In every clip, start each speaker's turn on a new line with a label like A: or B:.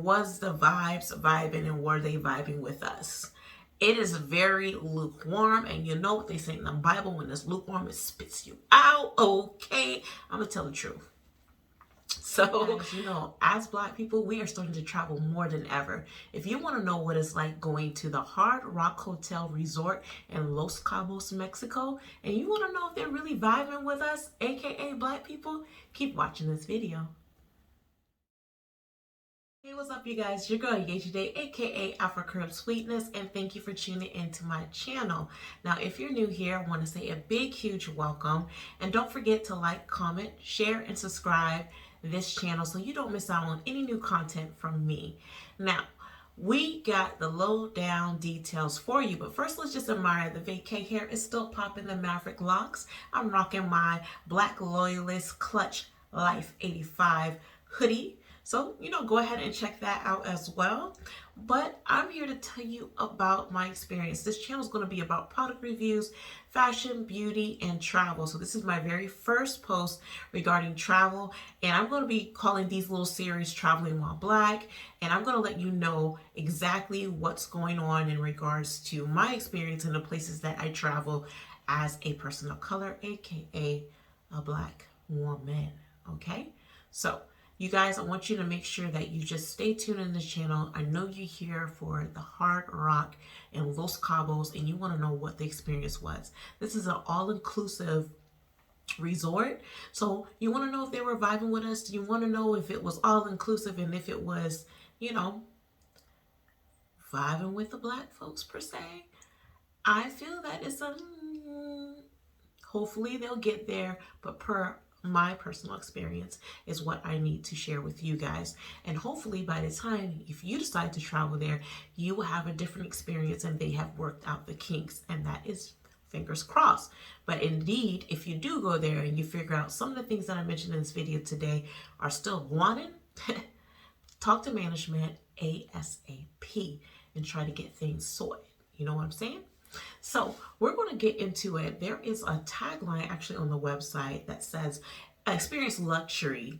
A: Was the vibes vibing and were they vibing with us? It is very lukewarm, and you know what they say in the Bible, when it's lukewarm, it spits you out. Okay, I'm gonna tell the truth. So, guys, you know, as Black people, we are starting to travel more than ever. If you want to know what it's like going to the Hard Rock Hotel Resort in Los Cabos, Mexico, and you want to know if they're really vibing with us, aka Black people, keep watching this video. Hey, what's up, you guys? Your girl Yay today, aka Afro Curve Sweetness, and thank you for tuning into my channel. Now, if you're new here, I want to say a big, huge welcome, and don't forget to like, comment, share, and subscribe this channel so you don't miss out on any new content from me. Now, we got the lowdown details for you, but first let's just admire the vacay hair. It's still popping, the Maverick Locs. I'm rocking my Black Loyalist Clutch Life 85 hoodie. So, you know, go ahead and check that out as well. But I'm here to tell you about my experience. This channel is going to be about product reviews, fashion, beauty, and travel. So this is my very first post regarding travel. And I'm going to be calling these little series Traveling While Black. And I'm going to let you know exactly what's going on in regards to my experience in the places that I travel as a person of color, aka a Black woman. Okay? So, you guys, I want you to make sure that you just stay tuned in this channel. I know you're here for the Hard Rock in Los Cabos and you want to know what the experience was. This is an all-inclusive resort. So you want to know if they were vibing with us. You want to know if it was all-inclusive and if it was, you know, vibing with the Black folks per se. I feel that it's a... hopefully they'll get there, but per my personal experience is what I need to share with you guys. And hopefully by the time, if you decide to travel there, you will have a different experience and they have worked out the kinks, and that is fingers crossed. But indeed, if you do go there and you figure out some of the things that I mentioned in this video today are still wanted, talk to management ASAP and try to get things sorted. You know what I'm saying? So we're going to get into it. There is a tagline actually on the website that says experience luxury.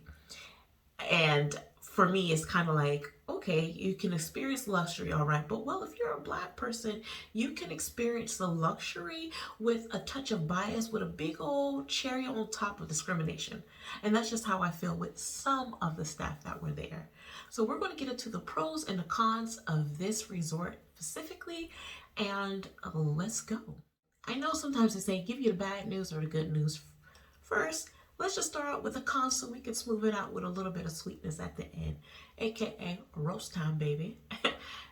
A: And for me, it's kind of like, okay, you can experience luxury, all right. But well, if you're a Black person, you can experience the luxury with a touch of bias, with a big old cherry on top of discrimination. And that's just how I feel with some of the staff that were there. So we're going to get into the pros and the cons of this resort specifically. And let's go. I know sometimes they say give you the bad news or the good news first. Let's just start out with the cons so we can smooth it out with a little bit of sweetness at the end, aka roast time, baby.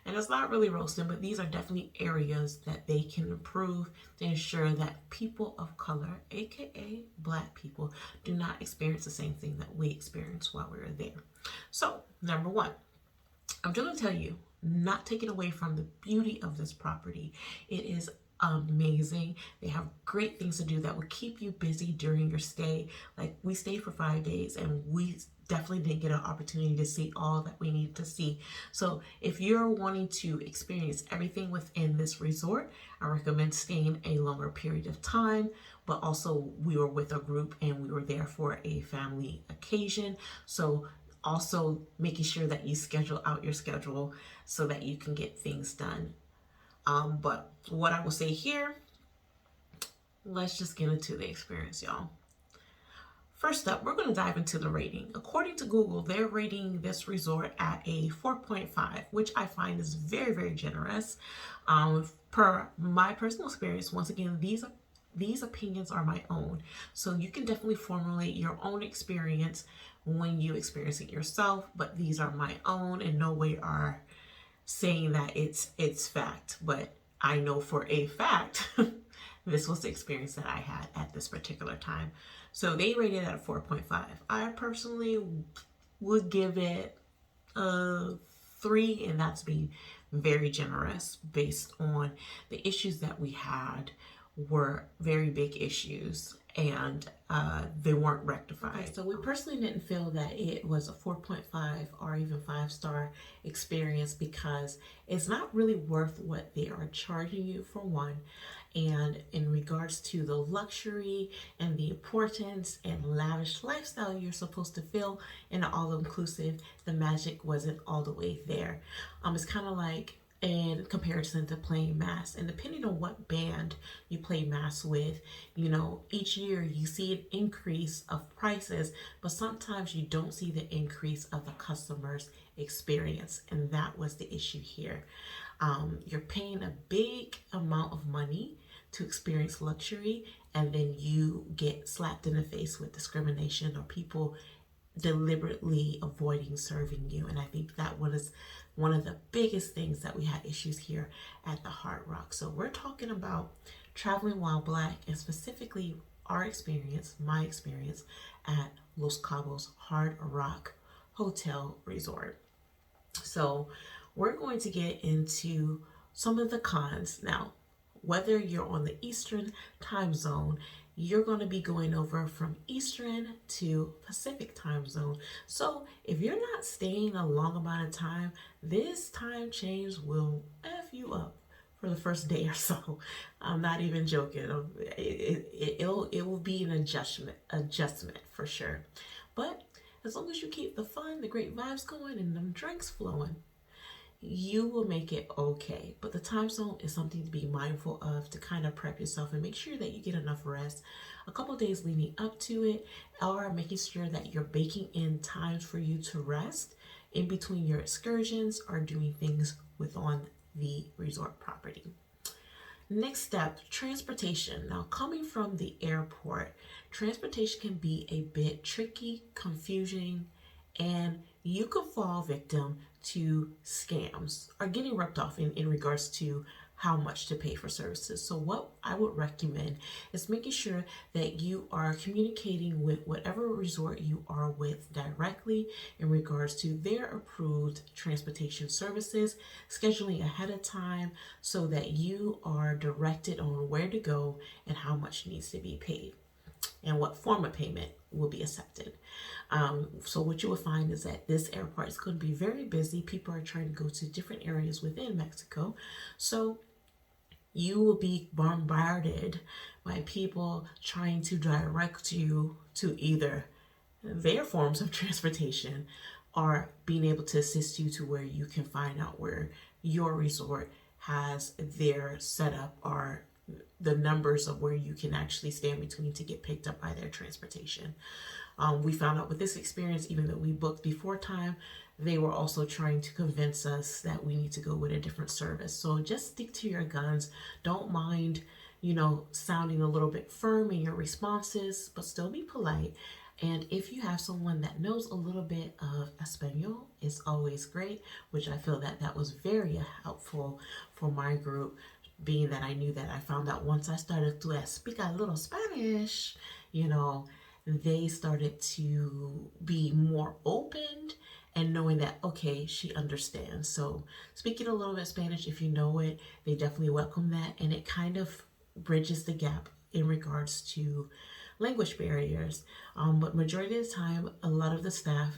A: And it's not really roasting, but these are definitely areas that they can improve to ensure that people of color, aka Black people, do not experience the same thing that we experienced while we were there. So, number one, I'm going to tell you, not taking away from the beauty of this property. It is amazing. They have great things to do that will keep you busy during your stay. Like, we stayed for 5 days and we definitely didn't get an opportunity to see all that we needed to see. So if you're wanting to experience everything within this resort, I recommend staying a longer period of time. But also, we were with a group and we were there for a family occasion. So also making sure that you schedule out your schedule so that you can get things done. But what I will say here, let's just get into the experience, y'all. First up, we're going to dive into the rating. According to Google, they're rating this resort at a 4.5, which I find is very, very generous. Per my personal experience, once again, these opinions are my own. So you can definitely formulate your own experience when you experience it yourself, but these are my own, and no way are saying that it's fact. But I know for a fact this was the experience that I had at this particular time. So they rated it at 4.5. I personally would give it a 3, and that's being very generous based on the issues that we had were very big issues, and they weren't rectified. Okay, so we personally didn't feel that it was a 4.5 or even 5-star experience because it's not really worth what they are charging you, for one. And in regards to the luxury and the importance and lavish lifestyle you're supposed to feel in an all-inclusive, the magic wasn't all the way there. It's kind of like in comparison to playing mass, and depending on what band you play mass with, you know, each year you see an increase of prices, but sometimes you don't see the increase of the customer's experience, and that was the issue here. You're paying a big amount of money to experience luxury, and then you get slapped in the face with discrimination or people deliberately avoiding serving you. And I think that was one of the biggest things that we had issues here at the Hard Rock. So we're talking about traveling while Black, and specifically our experience, my experience at Los Cabos Hard Rock Hotel Resort. So we're going to get into some of the cons. Now, whether you're on the Eastern time zone, you're going to be going over from Eastern to Pacific time zone. So if you're not staying a long amount of time, this time change will F you up for the first day or so. I'm not even joking. It will be an adjustment for sure. But as long as you keep the fun, the great vibes going, and them drinks flowing, you will make it okay. But the time zone is something to be mindful of, to kind of prep yourself and make sure that you get enough rest a couple days leading up to it, or making sure that you're baking in times for you to rest in between your excursions or doing things on the resort property. Next step, transportation. Now, coming from the airport, transportation can be a bit tricky, confusing, and you could fall victim to scams or getting ripped off in regards to how much to pay for services. So what I would recommend is making sure that you are communicating with whatever resort you are with directly in regards to their approved transportation services, scheduling ahead of time so that you are directed on where to go and how much needs to be paid and what form of payment will be accepted. So what you will find is that this airport is going to be very busy. People are trying to go to different areas within Mexico. So you will be bombarded by people trying to direct you to either their forms of transportation or being able to assist you to where you can find out where your resort has their setup or the numbers of where you can actually stand between to get picked up by their transportation. We found out with this experience, even though we booked before time, they were also trying to convince us that we need to go with a different service. So just stick to your guns. Don't mind, sounding a little bit firm in your responses, but still be polite. And if you have someone that knows a little bit of Espanol, it's always great, which I feel that was very helpful for my group, being that I knew that I found out once I started to speak a little Spanish, they started to be more open and knowing that, okay, she understands. So speaking a little bit Spanish, if you know it, they definitely welcome that. And it kind of bridges the gap in regards to language barriers. But majority of the time, a lot of the staff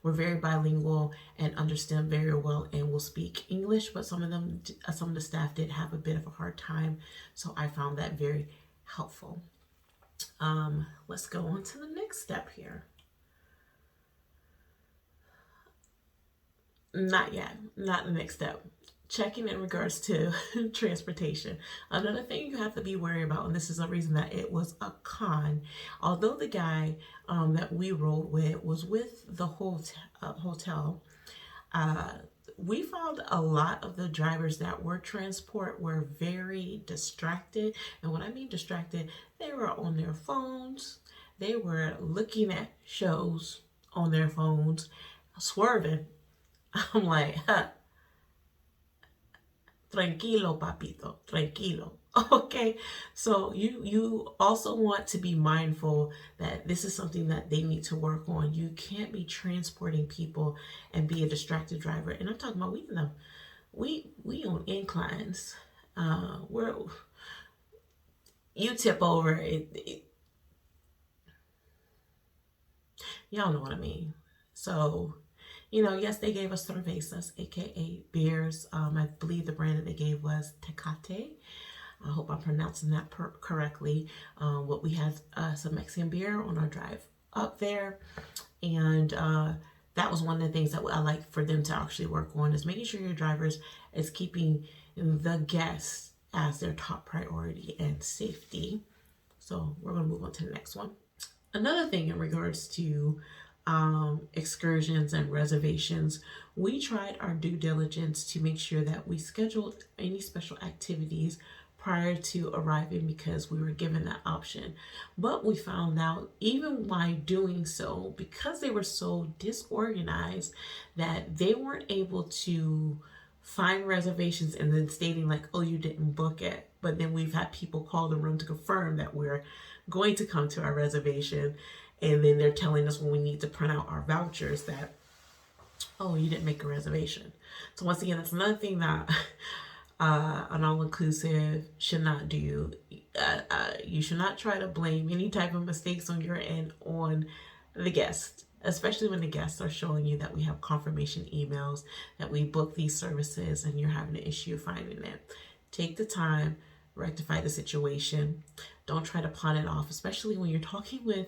A: were very bilingual and understand very well and will speak English, but some of the staff did have a bit of a hard time. So I found that very helpful. Let's go on to the next step here. Not yet, not the next step. Checking in regards to transportation. Another thing you have to be wary about, and this is a reason that it was a con, although the guy that we rode with was with the hotel, we found a lot of the drivers that were transport were very distracted. And when I mean distracted, they were on their phones. They were looking at shows on their phones, swerving. I'm like, tranquilo, papito, tranquilo. Okay, so you also want to be mindful that this is something that they need to work on. You can't be transporting people and be a distracted driver. And I'm talking about we on inclines. you tip over, y'all know what I mean. So, you know, yes, they gave us cervezas, aka beers. I believe the brand that they gave was Tecate. I hope I'm pronouncing that correctly. What we had some Mexican beer on our drive up there, and that was one of the things that I like for them to actually work on, is making sure your drivers is keeping the guests as their top priority and safety. So we're going to move on to the next one. Another thing in regards to excursions and reservations, we tried our due diligence to make sure that we scheduled any special activities prior to arriving, because we were given that option. But we found out, even by doing so, because they were so disorganized, that they weren't able to find reservations and then stating like, oh, you didn't book it. But then we've had people call the room to confirm that we're going to come to our reservation, and then they're telling us when we need to print out our vouchers that, oh, you didn't make a reservation. So once again, that's another thing that an all-inclusive should not do. You should not try to blame any type of mistakes on your end on the guest, especially when the guests are showing you that we have confirmation emails that we book these services and you're having an issue finding it. Take the time, rectify the situation. Don't try to pawn it off, especially when you're talking with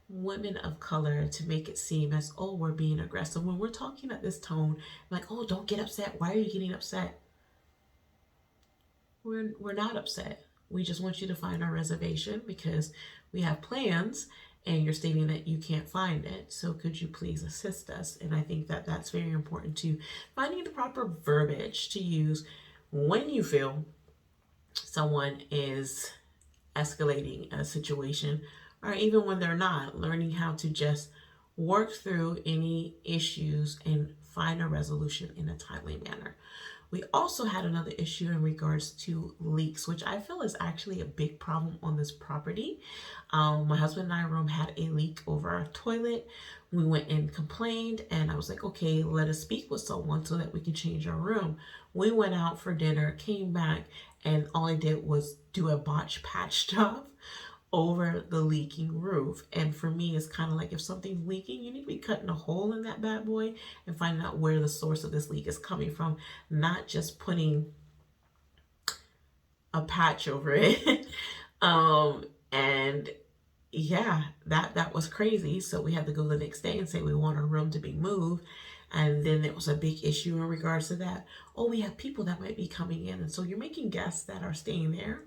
A: women of color, to make it seem as, oh, we're being aggressive. When we're talking at this tone, like, oh, don't get upset. Why are you getting upset? We're not upset. We just want you to find our reservation because we have plans and you're stating that you can't find it. So could you please assist us? And I think that that's very important to finding the proper verbiage to use when you feel someone is escalating a situation, or even when they're not, learning how to just work through any issues and find a resolution in a timely manner. We also had another issue in regards to leaks, which I feel is actually a big problem on this property. My husband and I room had a leak over our toilet. We went and complained, and I was like, okay, let us speak with someone so that we can change our room. We went out for dinner, came back, and all I did was do a botch patch job over the leaking roof. And for me, it's kind of like, if something's leaking, you need to be cutting a hole in that bad boy and finding out where the source of this leak is coming from, not just putting a patch over it. And yeah, that was crazy. So we had to go the next day and say we want our room to be moved. And then there was a big issue in regards to that. Oh, we have people that might be coming in. And so you're making guests that are staying there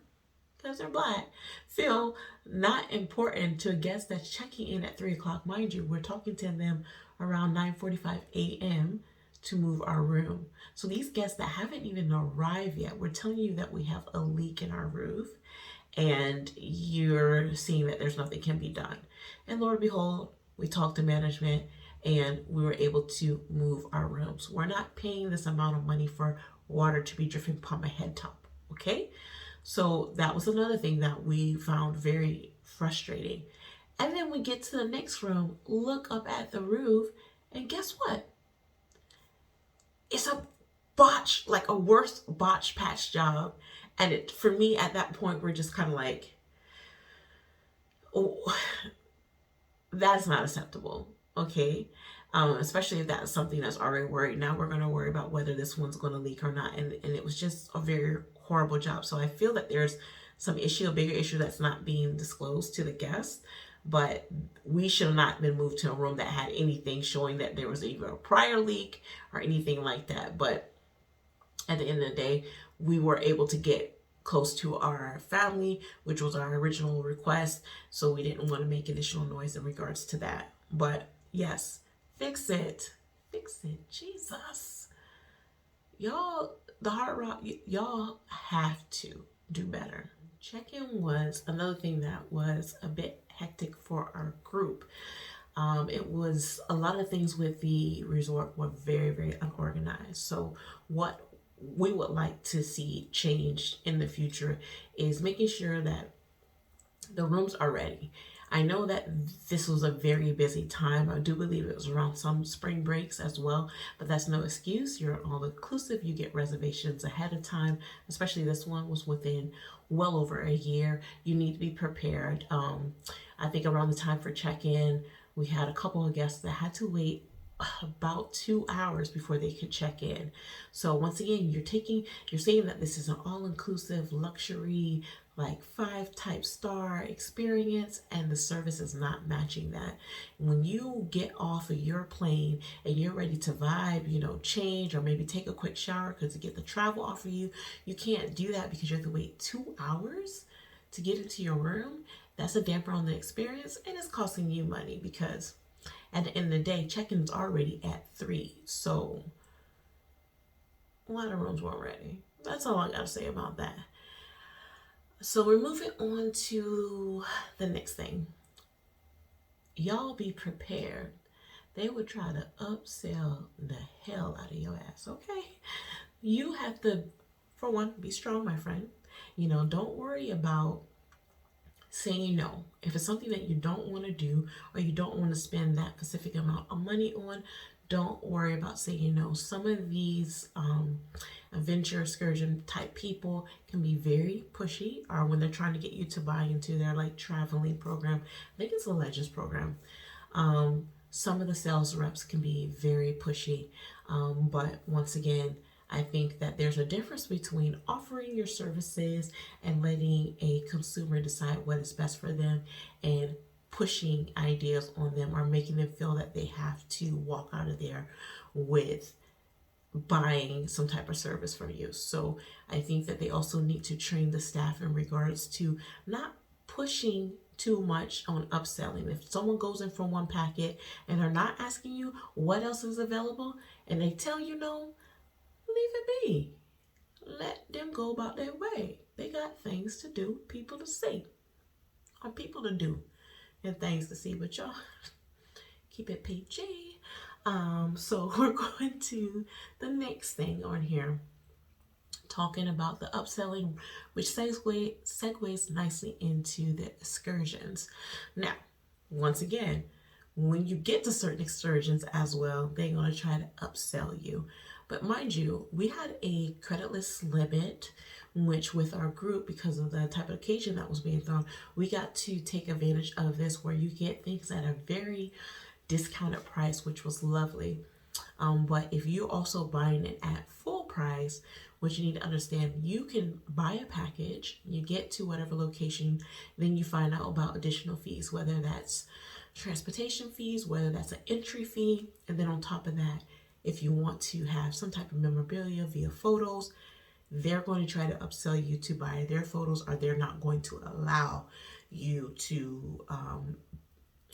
A: because they're Black feel not important to a guest that's checking in at 3 o'clock. Mind you, we're talking to them around 9:45 a.m. to move our room. So these guests that haven't even arrived yet, we're telling you that we have a leak in our roof, and you're seeing that there's nothing can be done. And Lord behold, we talked to management and we were able to move our rooms. We're not paying this amount of money for water to be dripping upon my head top, okay? So that was another thing that we found very frustrating. And then we get to the next room, look up at the roof, and guess what? It's a botch, like a worse botch patch job. And it, for me at that point, we're just kind of like, oh, that's not acceptable, okay? Especially if that's something that's already worried. Now we're going to worry about whether this one's going to leak or not. And it was just a very horrible job. So I feel that there's some issue, a bigger issue that's not being disclosed to the guests. But we should have not been moved to a room that had anything showing that there was either a prior leak or anything like that. But at the end of the day, we were able to get close to our family, which was our original request. So we didn't want to make additional noise in regards to that. But yes, fix it. Fix it. Jesus. Y'all, the Hard Rock, y'all have to do better. Check-in was another thing that was a bit hectic for our group. It was a lot of things with the resort were very, very unorganized. So what we would like to see changed in the future is making sure that the rooms are ready. I know that this was a very busy time. I do believe it was around some spring breaks as well, but that's no excuse. You're all inclusive. You get reservations ahead of time, especially this one was within well over a year. You need to be prepared. I think around the time for check-in, we had a couple of guests that had to wait about 2 hours before they could check in. So once again, you're saying that this is an all-inclusive luxury, like 5-type-star experience, and the service is not matching that. When you get off of your plane and you're ready to vibe, change or maybe take a quick shower because to get the travel off of you, you can't do that because you have to wait 2 hours to get into your room. That's a damper on the experience, and it's costing you money because at the end of the day, check-in's already at 3. So a lot of rooms weren't ready. That's all I gotta say about that. So we're moving on to the next thing. Y'all be prepared. They would try to upsell the hell out of your ass, okay? You have to, for one, be strong, my friend. Don't worry about saying no. If it's something that you don't want to do or you don't want to spend that specific amount of money on, don't worry about saying no. Some of these adventure excursion type people can be very pushy, or when they're trying to get you to buy into their like traveling program. I think it's a Legends program. Some of the sales reps can be very pushy, but once again, I think that there's a difference between offering your services and letting a consumer decide what is best for them and pushing ideas on them or making them feel that they have to walk out of there with buying some type of service from you. So I think that they also need to train the staff in regards to not pushing too much on upselling. If someone goes in for one packet and they're not asking you what else is available and they tell you no, leave it be. Let them go about their way. They got things to do, people to see, or people to do, and things to see. But y'all, keep it PG. So we're going to the next thing on here, talking about the upselling, which segues nicely into the excursions. Now, once again, when you get to certain excursions as well, they're going to try to upsell you. But mind you, we had a creditless limit, which with our group, because of the type of occasion that was being thrown, we got to take advantage of this where you get things at a very discounted price, which was lovely. But if you're also buying it at full price, what you need to understand, you can buy a package, you get to whatever location, then you find out about additional fees, whether that's transportation fees, whether that's an entry fee, and then on top of that, if you want to have some type of memorabilia via photos, they're going to try to upsell you to buy their photos, or they're not going to allow you to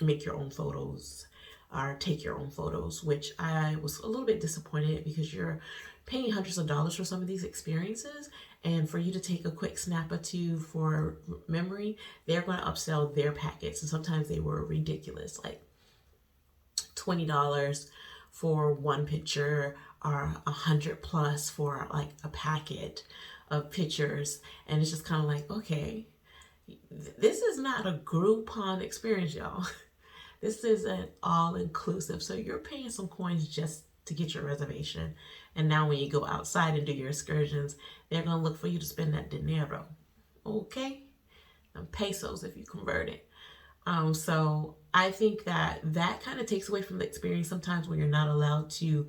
A: make your own photos or take your own photos, which I was a little bit disappointed because you're paying hundreds of dollars for some of these experiences, and for you to take a quick snap or two for memory, they're going to upsell their packets, and sometimes they were ridiculous, like $20 for one picture or $100+ for like a packet of pictures. And it's just kind of like, okay, this is not a Groupon experience, y'all. This is an all-inclusive. So you're paying some coins just to get your reservation. And now when you go outside and do your excursions, they're going to look for you to spend that dinero. Okay? And pesos if you convert it. So I think that kind of takes away from the experience sometimes when you're not allowed to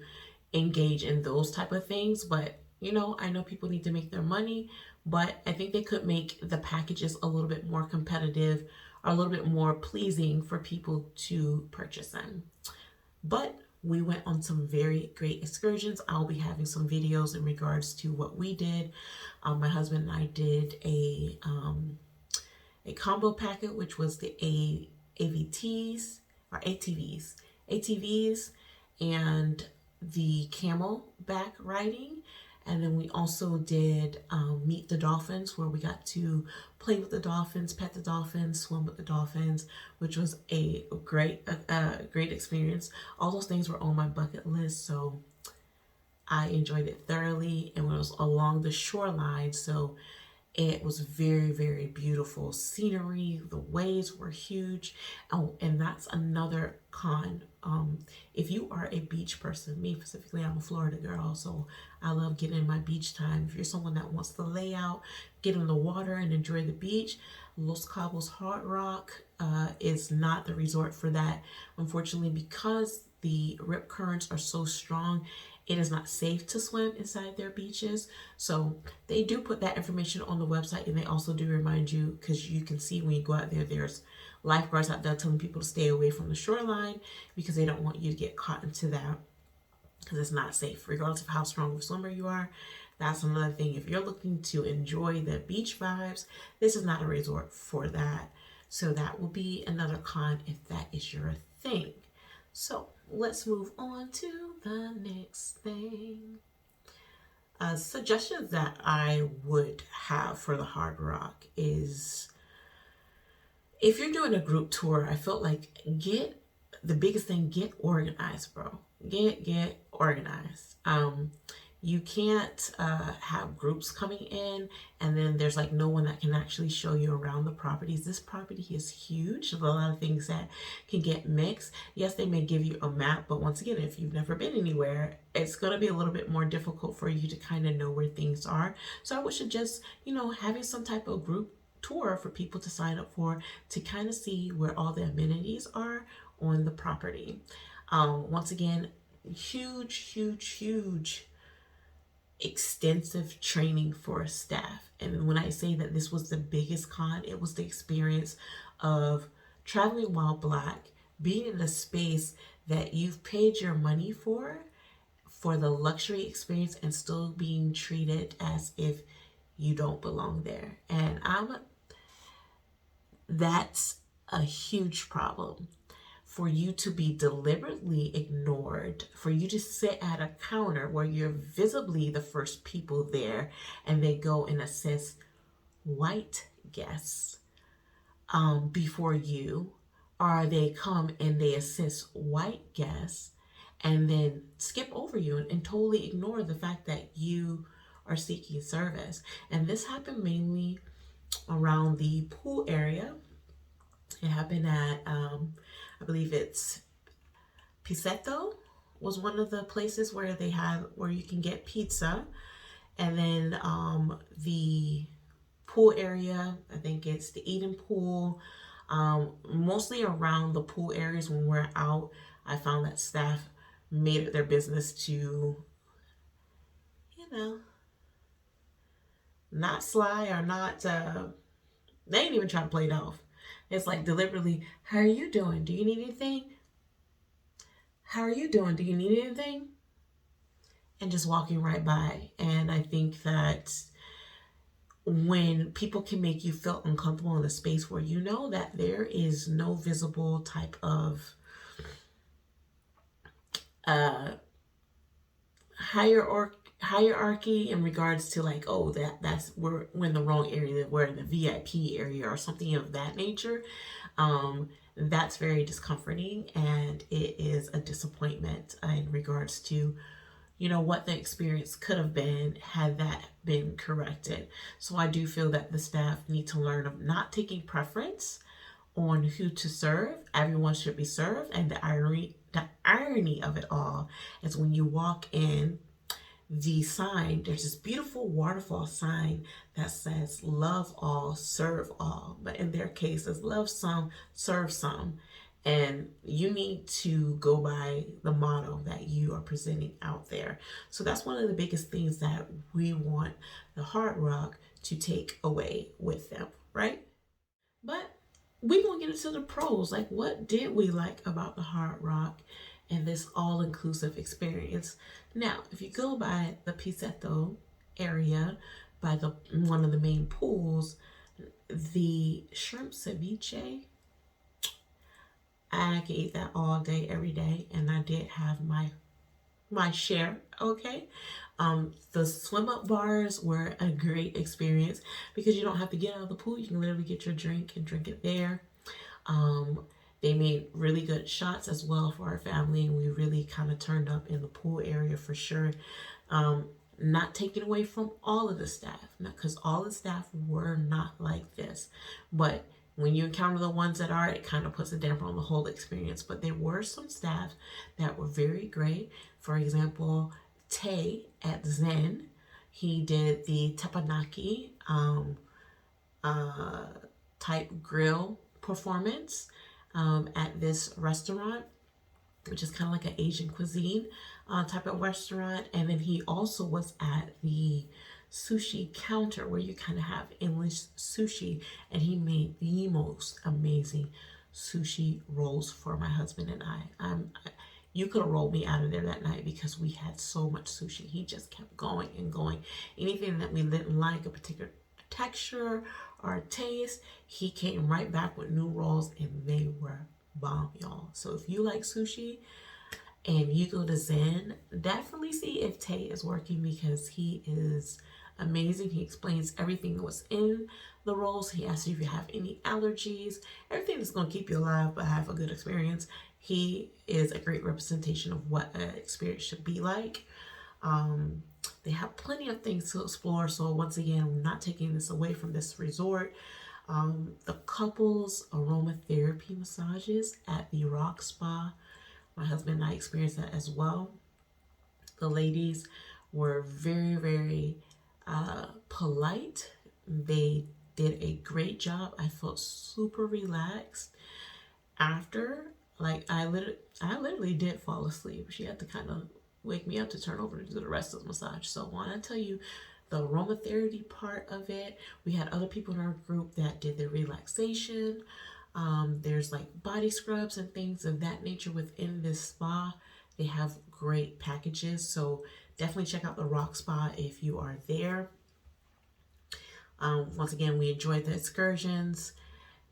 A: engage in those type of things. But, I know people need to make their money, but I think they could make the packages a little bit more competitive or a little bit more pleasing for people to purchase them. But we went on some very great excursions. I'll be having some videos in regards to what we did. My husband and I did a combo packet, which was the AVTs or ATVs and the camelback riding. And then we also did Meet the Dolphins, where we got to play with the dolphins, pet the dolphins, swim with the dolphins, which was a great experience. All those things were on my bucket list, so I enjoyed it thoroughly, and it was along the shoreline, so It was very, very beautiful scenery. The waves were huge. Oh, and that's another con. If you are a beach person, me specifically, I'm a Florida girl, so I love getting in my beach time. If you're someone that wants to lay out, get in the water, and enjoy the beach, Los Cabos Hard Rock is not the resort for that. Unfortunately, because the rip currents are so strong, it is not safe to swim inside their beaches. So they do put that information on the website, and they also do remind you, because you can see when you go out there, there's lifeguards out there telling people to stay away from the shoreline because they don't want you to get caught into that, because it's not safe regardless of how strong of a swimmer you are. That's another thing. If you're looking to enjoy the beach vibes, this is not a resort for that. So that will be another con if that is your thing. So let's move on to the next thing. Suggestions that I would have for the Hard Rock is, if you're doing a group tour, I felt like the biggest thing, get organized, bro. Get organized. You can't have groups coming in and then there's like no one that can actually show you around the properties. This property is huge. There's a lot of things that can get mixed. Yes, they may give you a map, but once again, if you've never been anywhere, it's going to be a little bit more difficult for you to kind of know where things are. So I would suggest, having some type of group tour for people to sign up for, to kind of see where all the amenities are on the property. Once again, huge extensive training for staff. And when I say that this was the biggest con, it was the experience of traveling while Black, being in a space that you've paid your money for the luxury experience, and still being treated as if you don't belong there. And that's a huge problem. For you to be deliberately ignored, for you to sit at a counter where you're visibly the first people there, and they go and assess white guests before you, or they come and they assess white guests and then skip over you and totally ignore the fact that you are seeking service. And this happened mainly around the pool area. It happened at, I believe it's Pisetto was one of the places where you can get pizza. And then the pool area, I think it's the Eden Pool. Mostly around the pool areas when we're out, I found that staff made it their business to, not sly or not, they ain't even trying to play it off. It's like deliberately, how are you doing? Do you need anything? How are you doing? Do you need anything? And just walking right by. And I think that when people can make you feel uncomfortable in a space where you know that there is no visible type of hierarchy in regards to like, oh, we're in the wrong area, we're in the VIP area or something of that nature, that's very discomforting, and it is a disappointment in regards to what the experience could have been had that been corrected. So I do feel that the staff need to learn of not taking preference on who to serve. Everyone should be served. And the irony of it all is when you walk in, the sign, there's this beautiful waterfall sign that says love all, serve all. But in their case, it's love some, serve some. And you need to go by the motto that you are presenting out there. So that's one of the biggest things that we want the Hard Rock to take away with them, right? But we're going to get into the pros. Like, what did we like about the Hard Rock and this all-inclusive experience? Now, if you go by the Pisetto area, by one of the main pools, the shrimp ceviche, I can eat that all day, every day, and I did have my share, okay? The swim-up bars were a great experience because you don't have to get out of the pool. You can literally get your drink and drink it there. They made really good shots as well for our family, and we really kind of turned up in the pool area for sure. Not taking away from all of the staff, because all the staff were not like this. But when you encounter the ones that are, it kind of puts a damper on the whole experience. But there were some staff that were very great. For example, Tay at Zen, he did the teppanyaki type grill performance at this restaurant, which is kind of like an Asian cuisine type of restaurant. And then he also was at the sushi counter where you kind of have English sushi, and he made the most amazing sushi rolls for my husband and I. You could have rolled me out of there that night because we had so much sushi. He just kept going and going. Anything that we didn't like, a particular texture or taste, he came right back with new rolls, and they were bomb, y'all. So if you like sushi and you go to Zen, definitely see if Tay is working, because he is amazing. He explains everything that was in the rolls. He asks you if you have any allergies, everything that's going to keep you alive but have a good experience. He is a great representation of what an experience should be like. They have plenty of things to explore. So once again, I'm not taking this away from this resort. The couples aromatherapy massages at the Rock Spa, my husband and I experienced that as well. The ladies were very, very polite. They did a great job. I felt super relaxed after. Like I literally did fall asleep. She had to kind of wake me up to turn over to do the rest of the massage. So I want to tell you the aromatherapy part of it. We had other people in our group that did the relaxation. There's like body scrubs and things of that nature within this spa. They have great packages. So definitely check out the Rock Spa if you are there. Once again, we enjoyed the excursions.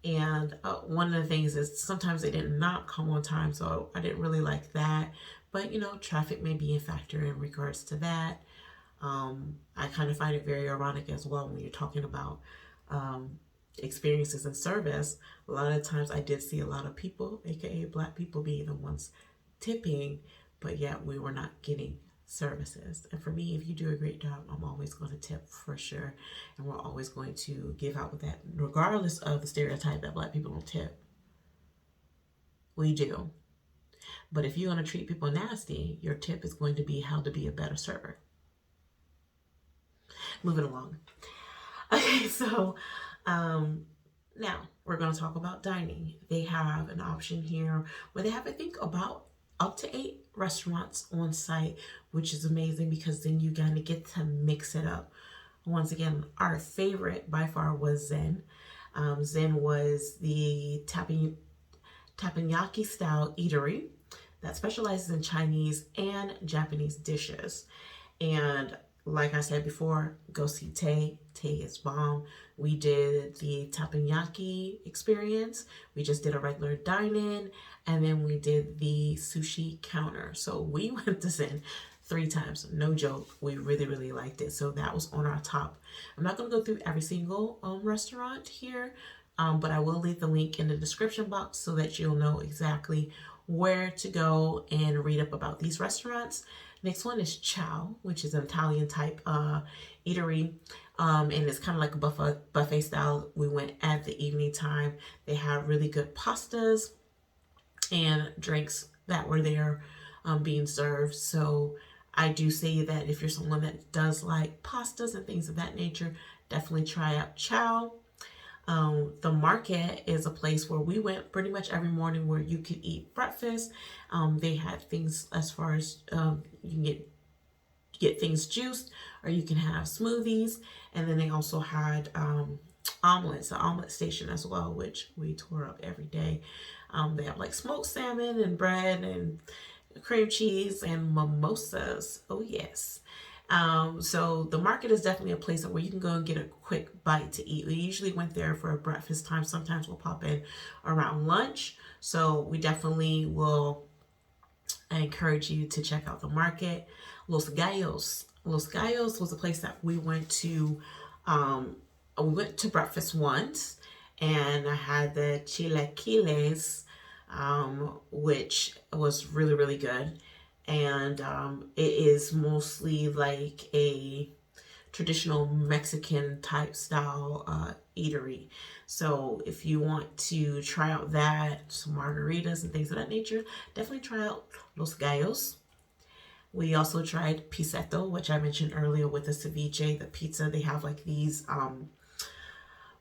A: And one of the things is sometimes they did not come on time, so I didn't really like that. But, you know, traffic may be a factor in regards to that. I kind of find it very ironic as well when you're talking about experiences in service. A lot of times I did see a lot of people, aka Black people, being the ones tipping, but yet we were not getting services. And for me, if you do a great job, I'm always going to tip for sure, and we're always going to give out with that, regardless of the stereotype that Black people don't tip. We do. But if you're going to treat people nasty, your tip is going to be how to be a better server. Moving along. Okay, so now we're going to talk about dining. They have an option here where they have, I think, about up to 8 restaurants on site, which is amazing because then you kind of get to mix it up. Once again, our favorite by far was Zen. Zen was the teppanyaki style eatery that specializes in Chinese and Japanese dishes. And like I said before, go see Tay. Tay is bomb. We did the teppanyaki experience. We just did a regular dine-in, and then we did the sushi counter. So we went to Zen 3 times. No joke. We really, really liked it. So that was on our top. I'm not going to go through every single restaurant here, but I will leave the link in the description box so that you'll know exactly where to go and read up about these restaurants. Next one is Chow, which is an Italian type eatery. And it's kind of like a buffet style. We went at the evening time. They have really good pastas and drinks that were there being served. So I do say that if you're someone that does like pastas and things of that nature, definitely try out Chow. The market is a place where we went pretty much every morning where you could eat breakfast. They had things as far as you can get things juiced, or you can have smoothies. And then they also had omelets, the omelet station as well, which we tore up every day. They have like smoked salmon and bread and cream cheese and mimosas. Oh yes. So the market is definitely a place where you can go and get a quick bite to eat. We usually went there for a breakfast time. Sometimes we'll pop in around lunch. So we definitely will encourage you to check out the market. Los Gallos. Los Gallos was a place that we went to. We went to breakfast once, and I had the chilaquiles, which was really, really good. and it is mostly like a traditional Mexican type style eatery. So if you want to try out that, some margaritas and things of that nature, definitely try out Los Gallos. We also tried pisetto, which I mentioned earlier with the ceviche, the pizza. They have like these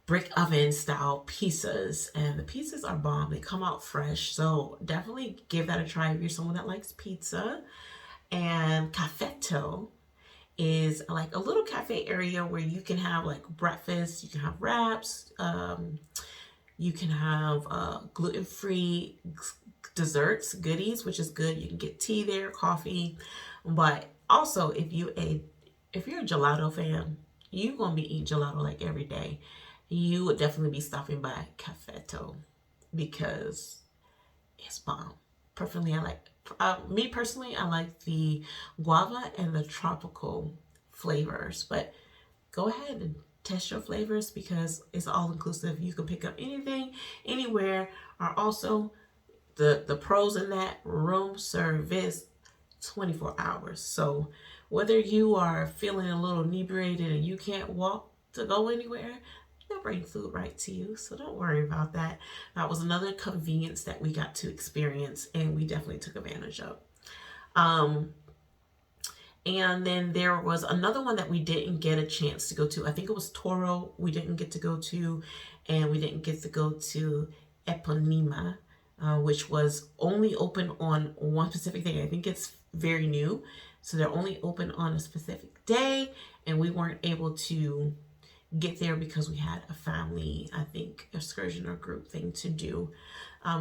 A: brick oven style pizzas, and the pizzas are bomb. They come out fresh, so definitely give that a try if you're someone that likes pizza. And cafetto is like a little cafe area where you can have like breakfast, you can have wraps, you can have gluten-free desserts, goodies, which is good. You can get tea there, coffee, but also if you're a gelato fan, you're gonna be eating gelato like every day. You would definitely be stopping by Cafeto because it's bomb. Personally, I like me personally. I like the guava and the tropical flavors, but go ahead and test your flavors because it's all inclusive. You can pick up anything, anywhere. Are also the pros in that room service 24 hours. So whether you are feeling a little inebriated and you can't walk to go anywhere, they'll bring food right to you. So don't worry about that. That was another convenience that we got to experience and we definitely took advantage of. Um, and then there was another one that we didn't get a chance to go to. I think it was Toro we didn't get to go to, and we didn't get to go to Eponema, which was only open on one specific day. I think it's very new, so they're only open on a specific day, and we weren't able to get there because we had a family, I think, excursion or group thing to do.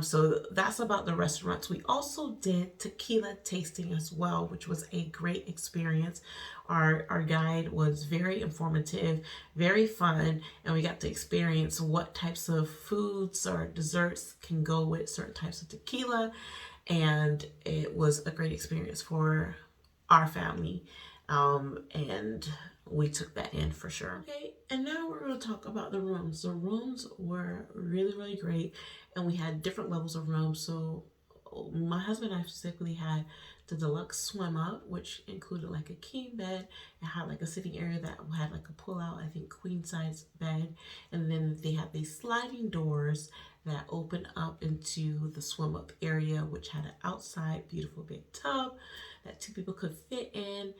A: So that's about the restaurants. We also did tequila tasting as well, which was a great experience. Our guide was very informative, very fun, and we got to experience what types of foods or desserts can go with certain types of tequila. And it was a great experience for our family. And we took that in for sure. Okay, and now we're going to talk about the rooms. The rooms were really, really great, and we had different levels of rooms. So my husband and I specifically had the deluxe swim up, which included like a king bed. It had like a sitting area that had like a pull out, I think, queen size bed. And then they had these sliding doors that opened up into the swim up area, which had an outside beautiful big tub that two people could fit in,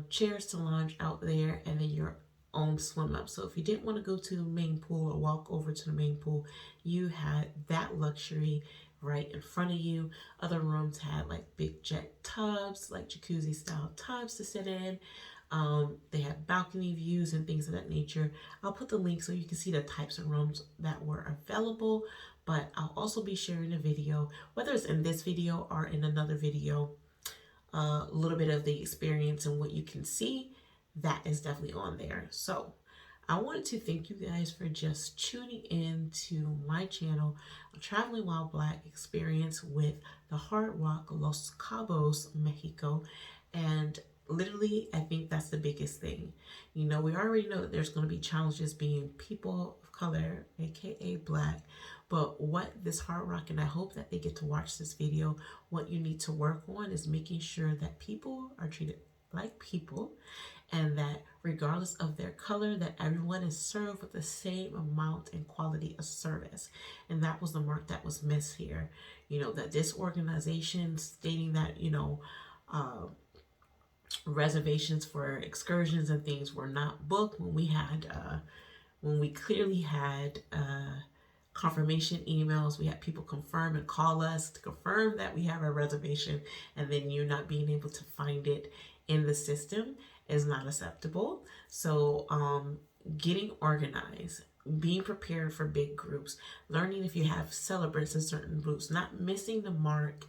A: chairs to lounge out there, and then your own swim up. So if you didn't want to go to the main pool or walk over to the main pool, you had that luxury right in front of you. Other rooms had like big jet tubs, like jacuzzi style tubs to sit in. They had balcony views and things of that nature. I'll put the link so you can see the types of rooms that were available, but I'll also be sharing a video, whether it's in this video or in another video, a little bit of the experience and what you can see. That is definitely on there. So I wanted to thank you guys for just tuning in to my channel, a Traveling While Black experience with the Hard Rock Los Cabos, Mexico. And literally, I think that's the biggest thing. You know, we already know that there's going to be challenges being people of color, aka Black. But what this Hard Rock, and I hope that they get to watch this video, what you need to work on is making sure that people are treated like people, and that regardless of their color, that everyone is served with the same amount and quality of service. And that was the mark that was missed here. You know, that disorganization stating that, you know, reservations for excursions and things were not booked when we clearly had confirmation emails. We had people confirm and call us to confirm that we have a reservation, and then you not being able to find it in the system is not acceptable. So getting organized, being prepared for big groups, learning if you have celebrants in certain groups, not missing the mark,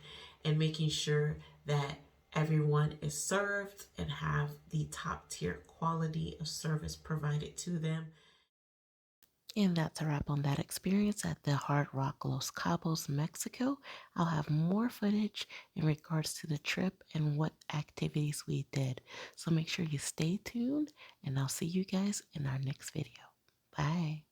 A: and making sure that everyone is served and have the top tier quality of service provided to them. And that's a wrap on that experience at the Hard Rock Los Cabos, Mexico. I'll have more footage in regards to the trip and what activities we did. So make sure you stay tuned, and I'll see you guys in our next video. Bye.